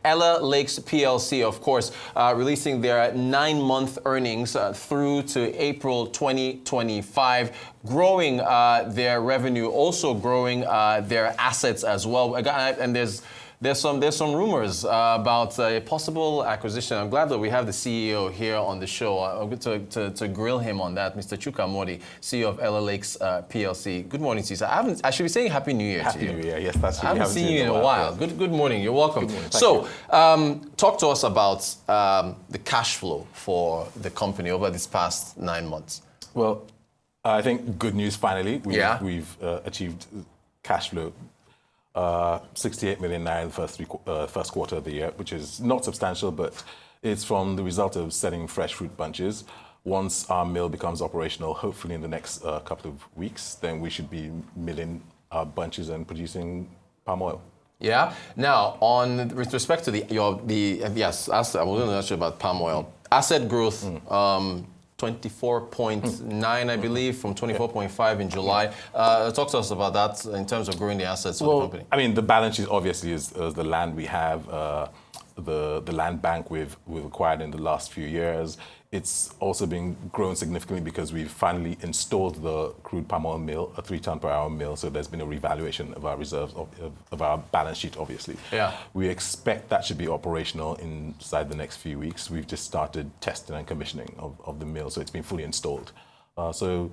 Ellah Lakes PLC, of course, releasing their 9-month earnings through to April 2025, growing their revenue, also growing their assets as well. And there's some rumors about a possible acquisition. I'm glad that we have the CEO here on the show. I'm going to grill him on that, Mr. Chuka Mordi, CEO of Ellah Lakes PLC. Good morning, Caesar. I should be saying Happy New Year to you. Happy New Year, yes, that's true. I haven't seen you in a while. Good morning, you're welcome. Good morning. So, talk to us about the cash flow for the company over this past 9 months. Well, I think good news finally. We've achieved cash flow. 68 million naira in the first quarter of the year, which is not substantial, but it's from the result of selling fresh fruit bunches. Once our mill becomes operational, hopefully in the next couple of weeks, then we should be milling our bunches and producing palm oil. Yeah. Now, with respect to I was going to ask you about palm oil. Asset growth. 24.9, I believe, from 24.5 in July. Talk to us about that in terms of growing the assets of the company. I mean, the balance sheet obviously is the land we have, the land bank we've acquired in the last few years. It's also been grown significantly because we've finally installed the crude palm oil mill, a 3-ton-per-hour mill. So there's been a revaluation of our reserves, of our balance sheet, obviously. Yeah. We expect that should be operational inside the next few weeks. We've just started testing and commissioning of the mill, so it's been fully installed. So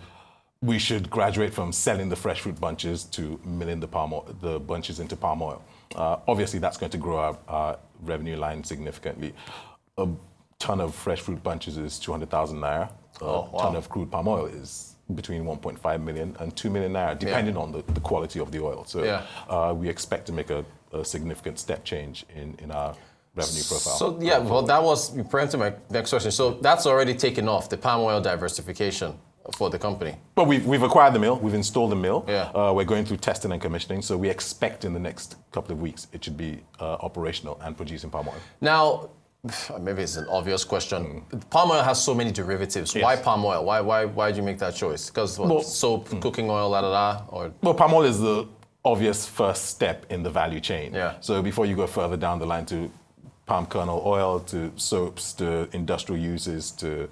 we should graduate from selling the fresh fruit bunches to milling the bunches into palm oil. Obviously, that's going to grow our revenue line significantly. A ton of fresh fruit bunches is 200,000 naira. A ton of crude palm oil is between 1.5 million and 2 million naira, depending on the quality of the oil. So we expect to make a significant step change in our revenue profile. So that was preempting my next question. So that's already taken off, the palm oil diversification for the company. But we've acquired the mill, we've installed the mill. Yeah. We're going through testing and commissioning, so we expect in the next couple of weeks it should be operational and producing palm oil. Now, maybe it's an obvious question. Palm oil has so many derivatives. Yes. Why palm oil? Why did you make that choice? Because soap, cooking oil, or? Well, palm oil is the obvious first step in the value chain. Yeah. So before you go further down the line to palm kernel oil, to soaps, to industrial uses, to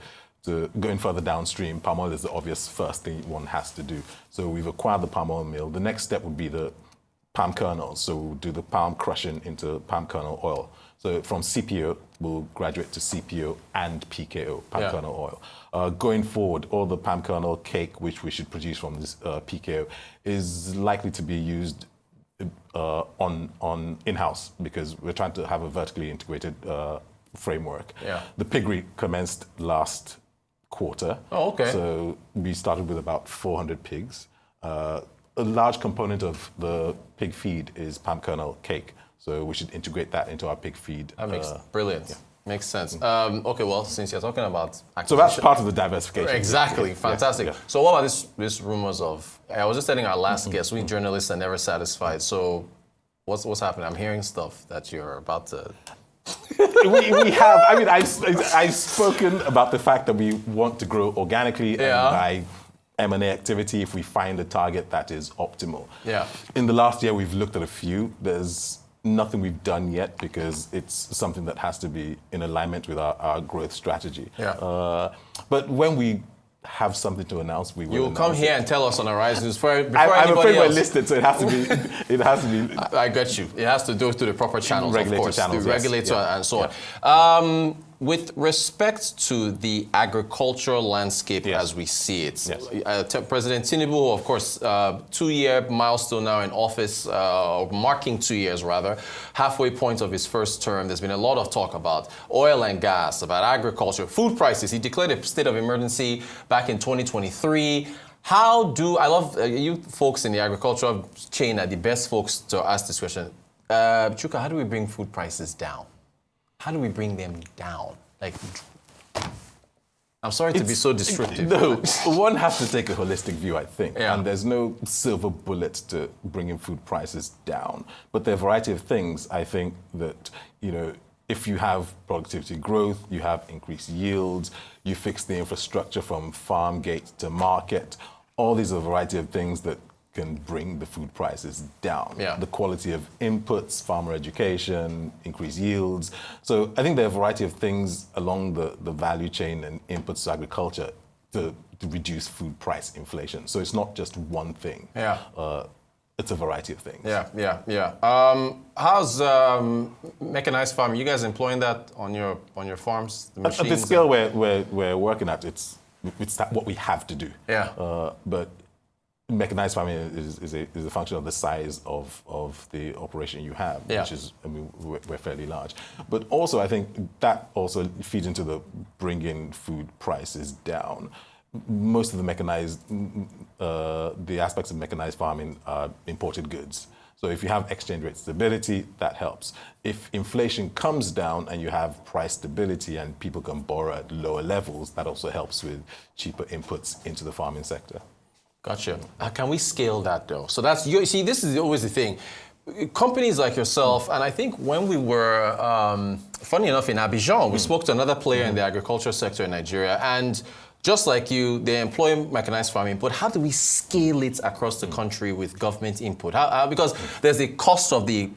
going further downstream, palm oil is the obvious first thing one has to do. So we've acquired the palm oil mill. The next step would be the palm kernels. So we'll do the palm crushing into palm kernel oil. So from CPO, we'll graduate to CPO and PKO, palm kernel oil. Going forward, all the palm kernel cake, which we should produce from this PKO, is likely to be used on in-house because we're trying to have a vertically integrated framework. Yeah. The piggery commenced last quarter. Oh, okay. So we started with about 400 pigs. A large component of the pig feed is palm kernel cake. So we should integrate that into our pig feed. That makes brilliant. Yeah. Makes sense. Okay, well, since you're talking about acquisition, so that's part of the diversification. Exactly, fantastic. Yeah. So what about this rumors of? I was just telling our last guest, we journalists are never satisfied. So what's happening? I'm hearing stuff that you're about to. we have. I mean, I've spoken about the fact that we want to grow organically and by M&A activity if we find a target that is optimal. Yeah. In the last year, we've looked at a few. There's nothing we've done yet because it's something that has to be in alignment with our growth strategy. Yeah. But when we have something to announce, we will. You'll come here and tell us on Horizon News before I'm afraid else. we're listed, so it has to be. It has to be. I get you. It has to go through the proper channels, regulator of course, channels, the regulator and so on. With respect to the agricultural landscape as we see it, President Tinubu, of course, 2-year milestone now in office, marking 2 years rather, halfway point of his first term. There's been a lot of talk about oil and gas, about agriculture, food prices. He declared a state of emergency back in 2023. I love you folks in the agricultural chain are the best folks to ask this question. Chuka, how do we bring food prices down? How do we bring them down? I'm sorry to be so descriptive. No, one has to take a holistic view, I think. Yeah. And there's no silver bullet to bringing food prices down. But there are a variety of things, I think, that, if you have productivity growth, you have increased yields, you fix the infrastructure from farm gate to market, all these are a variety of things that can bring the food prices down. Yeah. The quality of inputs, farmer education, increased yields. So I think there are a variety of things along the value chain and inputs to agriculture to reduce food price inflation. So it's not just one thing. Yeah. It's a variety of things. Yeah. How's mechanized farming? You guys employing that on your farms? The At the scale we're working at, it's what we have to do. Yeah. But mechanized farming is a function of the size of the operation you have, which is, I mean, we're fairly large. But also, I think that also feeds into the bringing food prices down. Most of the mechanized, the aspects of mechanized farming are imported goods. So if you have exchange rate stability, that helps. If inflation comes down and you have price stability and people can borrow at lower levels, that also helps with cheaper inputs into the farming sector. Gotcha. Can we scale that though? So that's, you see, this is always the thing. Companies like yourself, and I think when we were, funny enough, in Abidjan, we spoke to another player in the agriculture sector in Nigeria, and just like you, they employ mechanized farming, but how do we scale it across the country with government input? Because there's the cost of the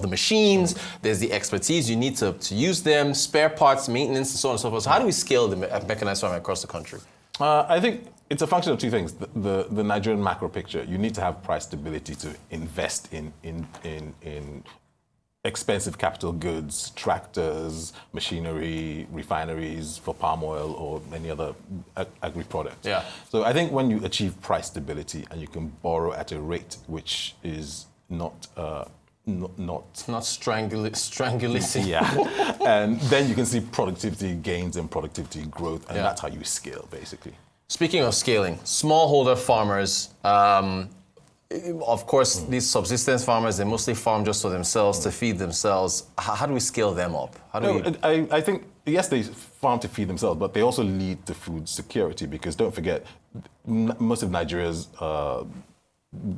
machines, there's the expertise you need to use them, spare parts, maintenance, and so on and so forth. So how do we scale the mechanized farming across the country? I think it's a function of two things. The Nigerian macro picture, you need to have price stability to invest in expensive capital goods, tractors, machinery, refineries for palm oil or any other agri-product. Yeah. So I think when you achieve price stability and you can borrow at a rate which is not strangulating. Yeah. And then you can see productivity gains and productivity growth, and that's how you scale, basically. Speaking of scaling, smallholder farmers, of course, these subsistence farmers, they mostly farm just for themselves, to feed themselves. How do we scale them up? I think, yes, they farm to feed themselves, but they also lead to food security, because don't forget, most of Nigeria's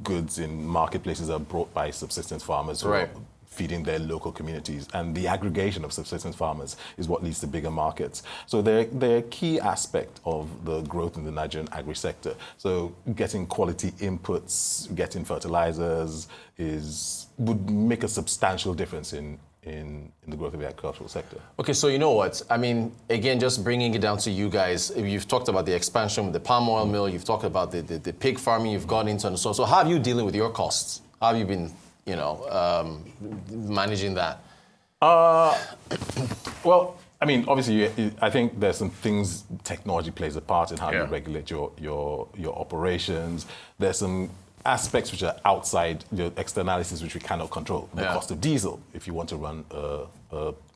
goods in marketplaces are brought by subsistence farmers who are feeding their local communities, and the aggregation of subsistence farmers is what leads to bigger markets. So they're a key aspect of the growth in the Nigerian agri-sector. So getting quality inputs, getting fertilizers would make a substantial difference in the growth of the agricultural sector. Okay, so you know what? I mean, again, just bringing it down to you guys, you've talked about the expansion with the palm oil mill, you've talked about the pig farming you've gone into, and so how are you dealing with your costs? How have you been managing that? Well, I mean, obviously, I think there's some things, technology plays a part in how you regulate your operations. There's some aspects which are outside the externalities which we cannot control. The cost of diesel, if you want to run a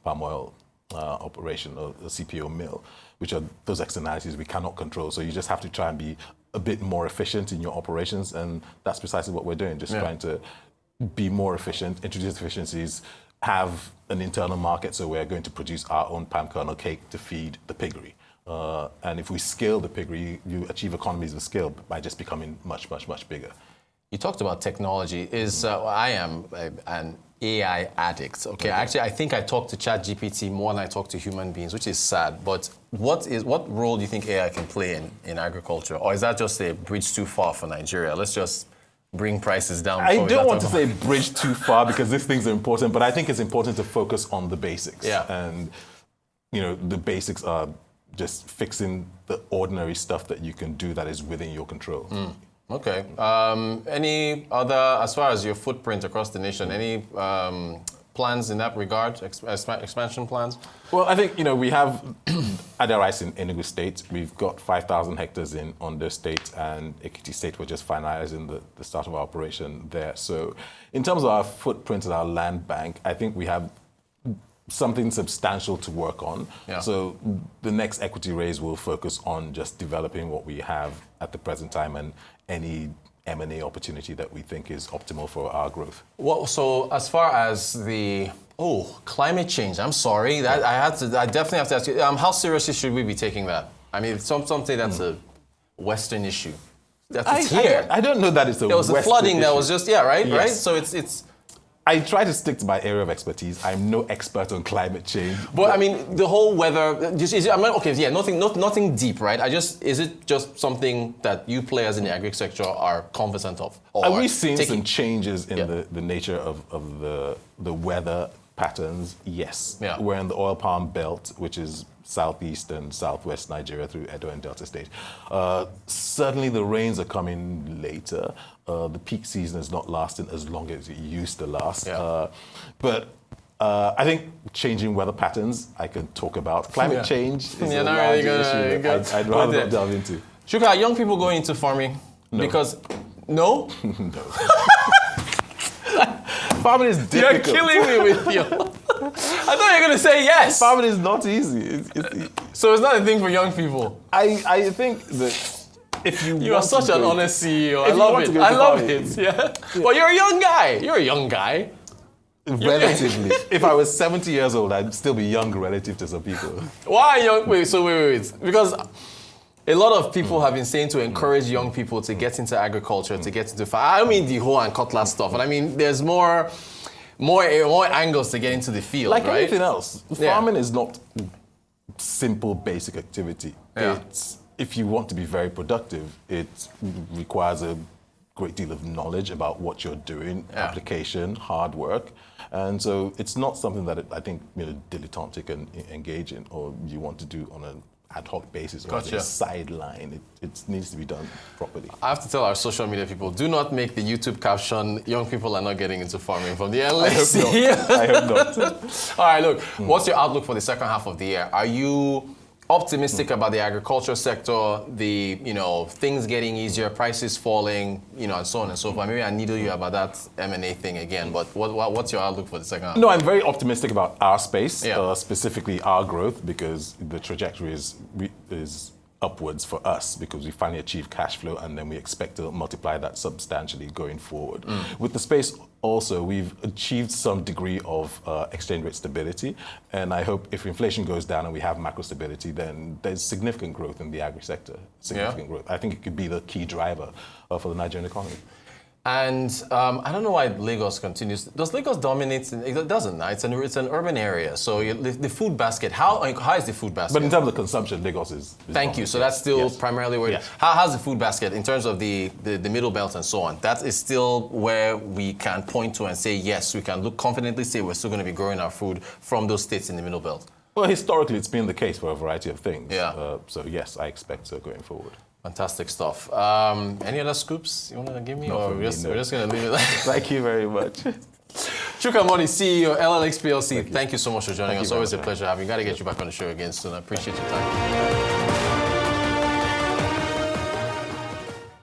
palm oil operation or a CPO mill, which are those externalities we cannot control. So you just have to try and be a bit more efficient in your operations, and that's precisely what we're doing, just trying to be more efficient, introduce efficiencies, have an internal market, so we're going to produce our own palm kernel cake to feed the piggery. And if we scale the piggery, you achieve economies of scale by just becoming much, much, much bigger. You talked about technology. I am an AI addict. Okay, actually, I think I talk to ChatGPT more than I talk to human beings, which is sad. But what role do you think AI can play in agriculture? Or is that just a bridge too far for Nigeria? Let's just bring prices down. I don't want to say bridge too far, because these things are important, but I think it's important to focus on the basics. Yeah. And, the basics are just fixing the ordinary stuff that you can do that is within your control. Okay. Any other, as far as your footprint across the nation, any plans in that regard, expansion plans? Well, I think, we have Adarice in Enugu State. We've got 5,000 hectares in Ondo State, and Ekiti State. We're just finalizing the start of our operation there. So in terms of our footprint and our land bank, I think we have something substantial to work on. Yeah. So the next equity raise will focus on just developing what we have at the present time and any M&A opportunity that we think is optimal for our growth. Well, so as far as the climate change, I'm sorry, that I definitely have to ask you, how seriously should we be taking that? I mean, some say that's a Western issue. That's here. I don't know that it's a Western issue. There was a flooding that was just right. So it's. I try to stick to my area of expertise. I'm no expert on climate change. But I mean, the whole weather. Nothing deep, right? Is it just something that you players in the agri sector are conversant of? Are we seeing some changes in the nature of the weather patterns? Yes. Yeah. We're in the oil palm belt, which is southeast and southwest Nigeria through Edo and Delta State. Certainly the rains are coming later. The peak season is not lasting as long as it used to last. Yeah. But I think changing weather patterns I can talk about. Climate change is a large issue I'd rather not delve into. Chuka, are young people going into farming? No. Because, no? No. Farming is difficult. You're killing me with you. I thought you were going to say yes. Farming is not easy. So it's not a thing for young people. I think that if you are such an honest CEO. I love it. I love it. Yeah. Well, you're a young guy. You're a young guy. Relatively. If I was 70 years old, I'd still be young relative to some people. Why young? Wait. Because a lot of people have been saying to encourage young people to get into agriculture, to get into farm. I don't mean the hoe and cutlass stuff, but I mean there's more angles to get into the field, like right? anything else, farming is not simple, basic activity. Yeah. If you want to be very productive, it requires a great deal of knowledge about what you're doing, application, hard work. And so it's not something that I think dilettantes can engage in or you want to do on an ad hoc basis or as a sideline. It needs to be done properly. I have to tell our social media people, do not make the YouTube caption, young people are not getting into farming from the LSC. I hope not. All right, look, what's your outlook for the second half of the year? Are you optimistic about the agriculture sector, the things getting easier, prices falling, and so on and so forth? Maybe I needle you about that M&A thing again, but what's your outlook for the second half? No, I'm very optimistic about our space, specifically our growth, because the trajectory is upwards for us because we finally achieved cash flow and then we expect to multiply that substantially going forward. With the space also, we've achieved some degree of exchange rate stability, and I hope if inflation goes down and we have macro stability, then there's significant growth in the agri sector. Significant growth. I think it could be the key driver for the Nigerian economy. And I don't know why Lagos continues. Does Lagos dominate? It doesn't. It's an urban area. So the food basket, how is the food basket? But in terms of consumption, Lagos is Thank you. So that's still primarily where... How's the food basket in terms of the middle belt and so on? That is still where we can point to and say, yes, we can confidently say we're still going to be growing our food from those states in the middle belt. Well, historically, it's been the case for a variety of things. Yeah. So yes, I expect so going forward. Fantastic stuff. Any other scoops you want to give me? Not or we're just going to leave it like Thank you very much. Chuka Mordi, CEO, Ellah PLC. Thank you so much for joining us. Always a pleasure having you. Got to get you back on the show again soon. I appreciate your time.